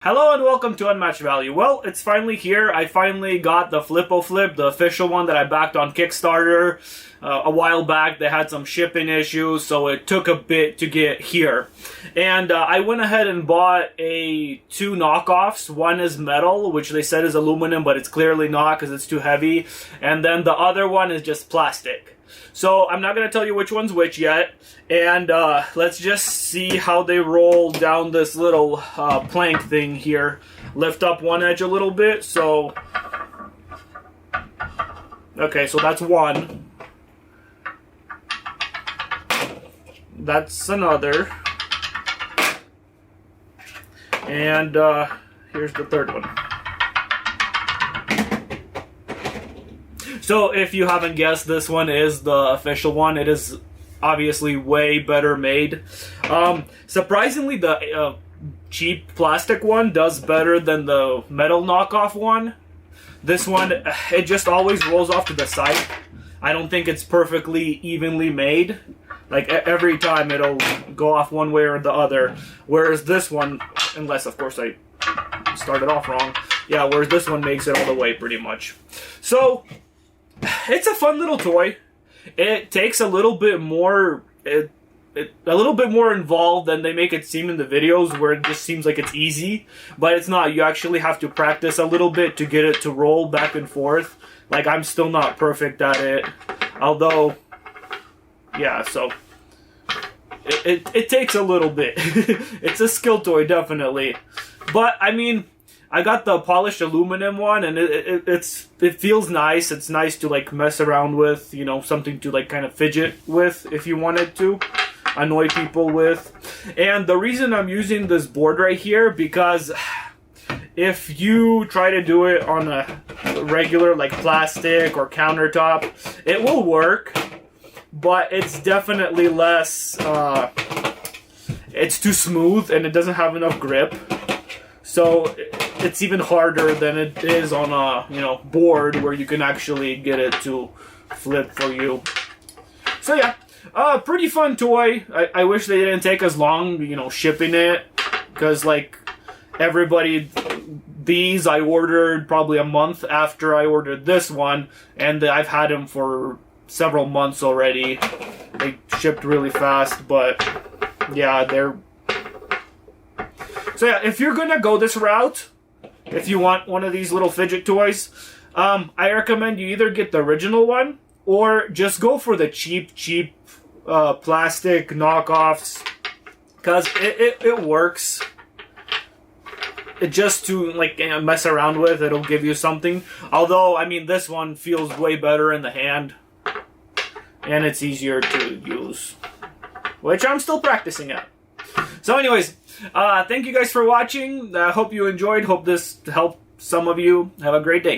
Hello and welcome to Unmatched Value. Well, it's finally here. I finally got the Flipo Flip, the official one that I backed on Kickstarter a while back. They had some shipping issues, so it took a bit to get here. And I went ahead and bought two knockoffs. One is metal, which they said is aluminum, but it's clearly not because it's too heavy. And then the other one is just plastic. So I'm not going to tell you which one's which yet, and let's just see how they roll down this little plank thing here. Lift up one edge a little bit, so... Okay, so that's one. That's another. And here's the third one. So, if you haven't guessed, this one is the official one. It is obviously way better made. Surprisingly, the cheap plastic one does better than the metal knockoff one. This one, it just always rolls off to the side. I don't think it's perfectly evenly made. Like, every time it'll go off one way or the other. Whereas this one, unless, of course, I started off wrong. Yeah, whereas this one makes it all the way, pretty much. So... it's a fun little toy. It takes a little bit more, a little bit more involved than they make it seem in the videos, where it just seems like it's easy, but it's not. You actually have to practice a little bit to get it to roll back and forth. Like, I'm still not perfect at it, although, yeah. So it takes a little bit. It's a skill toy, definitely, but I mean. I got the polished aluminum one, and it feels nice. It's nice to, like, mess around with, you know, something to, like, kind of fidget with if you wanted to, annoy people with. And the reason I'm using this board right here, because if you try to do it on a regular, like, plastic or countertop, it will work, but it's definitely less, it's too smooth, and it doesn't have enough grip. So it's even harder than it is on a, you know, board where you can actually get it to flip for you. So yeah, pretty fun toy. I wish they didn't take as long, you know, shipping it, because like everybody, these I ordered probably a month after I ordered this one, and I've had them for several months already. They shipped really fast, but yeah, they're... So yeah, if you're gonna go this route, if you want one of these little fidget toys, I recommend you either get the original one, or just go for the cheap plastic knockoffs, because it works. It just to, like, mess around with, it'll give you something. Although, I mean, this one feels way better in the hand, and it's easier to use, which I'm still practicing at. So anyways, thank you guys for watching. I hope you enjoyed. Hope this helped some of you. Have a great day.